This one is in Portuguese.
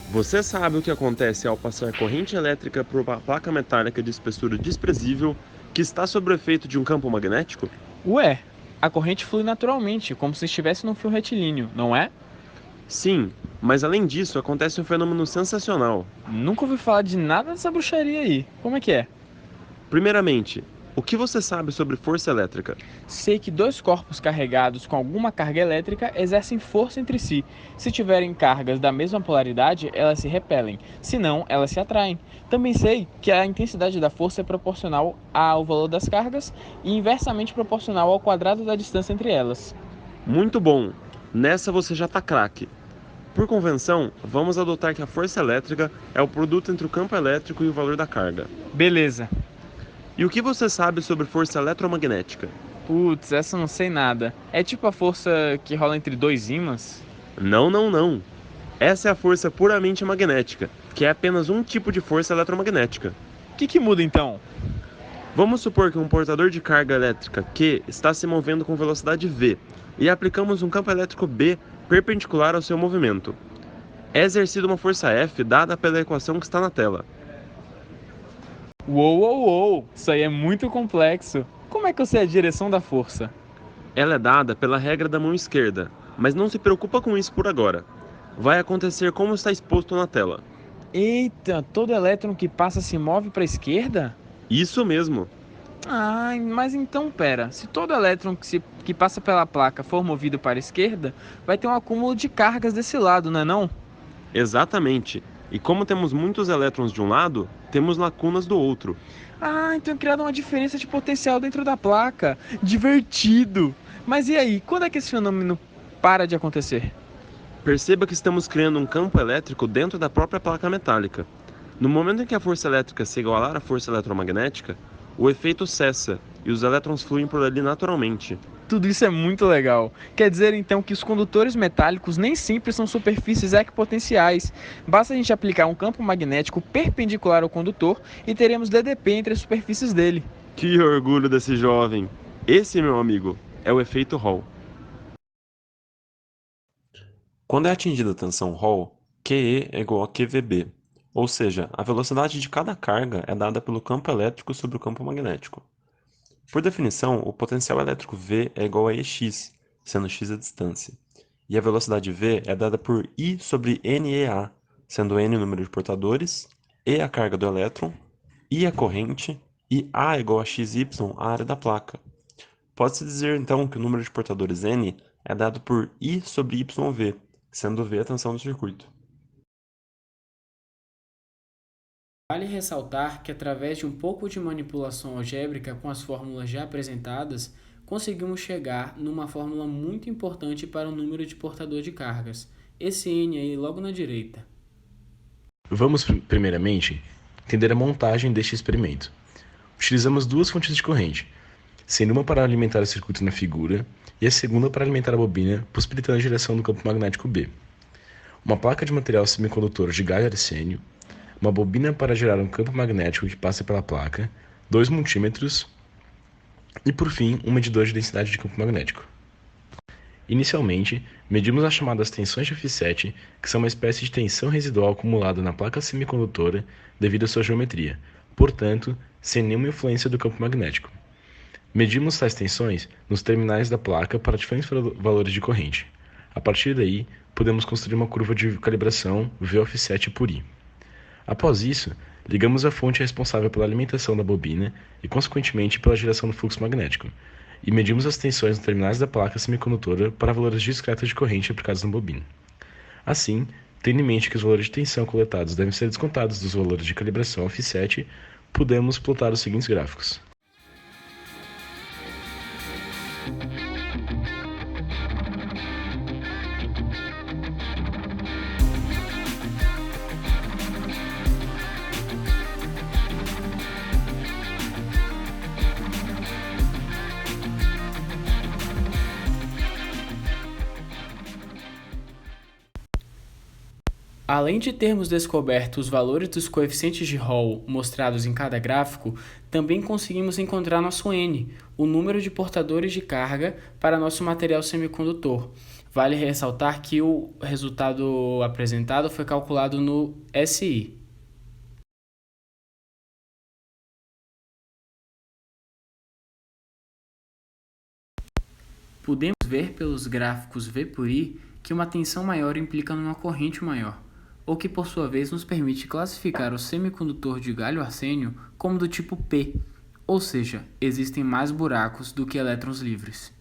Você sabe o que acontece ao passar corrente elétrica por uma placa metálica de espessura desprezível que está sob o efeito de um campo magnético? Ué, a corrente flui naturalmente, como se estivesse num fio retilíneo, não é? Sim, mas além disso acontece um fenômeno sensacional. Nunca ouvi falar de nada dessa bruxaria aí. Como é que é? Primeiramente, o que você sabe sobre força elétrica? Sei que dois corpos carregados com alguma carga elétrica exercem força entre si. Se tiverem cargas da mesma polaridade, elas se repelem, se não, elas se atraem. Também sei que a intensidade da força é proporcional ao valor das cargas e inversamente proporcional ao quadrado da distância entre elas. Muito bom! Nessa você já tá craque. Por convenção, vamos adotar que a força elétrica é o produto entre o campo elétrico e o valor da carga. Beleza. E o que você sabe sobre força eletromagnética? Putz, essa eu não sei nada. É tipo a força que rola entre dois ímãs? Não, não, não. Essa é a força puramente magnética, que é apenas um tipo de força eletromagnética. O que muda então? Vamos supor que um portador de carga elétrica Q está se movendo com velocidade v e aplicamos um campo elétrico B perpendicular ao seu movimento. É exercida uma força F dada pela equação que está na tela. Uou, uou, uou! Isso aí é muito complexo. Como é que eu sei a direção da força? Ela é dada pela regra da mão esquerda, mas não se preocupa com isso por agora. Vai acontecer como está exposto na tela. Eita, todo elétron que passa se move para a esquerda? Isso mesmo. Ah, mas então pera. Se todo elétron que passa pela placa for movido para a esquerda, vai ter um acúmulo de cargas desse lado, não é não? Exatamente. E como temos muitos elétrons de um lado, temos lacunas do outro. Ah, então é criada uma diferença de potencial dentro da placa. Divertido! Mas e aí, quando é que esse fenômeno para de acontecer? Perceba que estamos criando um campo elétrico dentro da própria placa metálica. No momento em que a força elétrica se igualar à força eletromagnética, o efeito cessa e os elétrons fluem por ali naturalmente. Tudo isso é muito legal. Quer dizer então que os condutores metálicos nem sempre são superfícies equipotenciais. Basta a gente aplicar um campo magnético perpendicular ao condutor e teremos DDP entre as superfícies dele. Que orgulho desse jovem! Esse, meu amigo, é o efeito Hall. Quando é atingida a tensão Hall, QE é igual a QVB, ou seja, a velocidade de cada carga é dada pelo campo elétrico sobre o campo magnético. Por definição, o potencial elétrico V é igual a EX, sendo x a distância. E a velocidade V é dada por I sobre NEA, sendo N o número de portadores, E a carga do elétron, I a corrente e A é igual a XY a área da placa. Pode-se dizer então que o número de portadores N é dado por I sobre YV, sendo V a tensão do circuito. Vale ressaltar que, através de um pouco de manipulação algébrica com as fórmulas já apresentadas, conseguimos chegar numa fórmula muito importante para o número de portador de cargas, esse N aí logo na direita. Vamos, primeiramente, entender a montagem deste experimento. Utilizamos duas fontes de corrente, sendo uma para alimentar o circuito na figura e a segunda para alimentar a bobina, possibilitando a geração do campo magnético B. Uma placa de material semicondutor de galho arsênio, uma bobina para gerar um campo magnético que passa pela placa, 2 multímetros e, por fim, um medidor de densidade de campo magnético. Inicialmente, medimos as chamadas tensões de offset, que são uma espécie de tensão residual acumulada na placa semicondutora devido à sua geometria, portanto, sem nenhuma influência do campo magnético. Medimos tais tensões nos terminais da placa para diferentes valores de corrente. A partir daí, podemos construir uma curva de calibração V offset por I. Após isso, ligamos a fonte responsável pela alimentação da bobina e, consequentemente, pela geração do fluxo magnético, e medimos as tensões nos terminais da placa semicondutora para valores discretos de corrente aplicados na bobina. Assim, tendo em mente que os valores de tensão coletados devem ser descontados dos valores de calibração offset, podemos plotar os seguintes gráficos. Além de termos descoberto os valores dos coeficientes de Hall mostrados em cada gráfico, também conseguimos encontrar nosso N, o número de portadores de carga para nosso material semicondutor. Vale ressaltar que o resultado apresentado foi calculado no SI. Podemos ver pelos gráficos V por I que uma tensão maior implica numa corrente maior, o que por sua vez nos permite classificar o semicondutor de galho-arsênio como do tipo P, ou seja, existem mais buracos do que elétrons livres.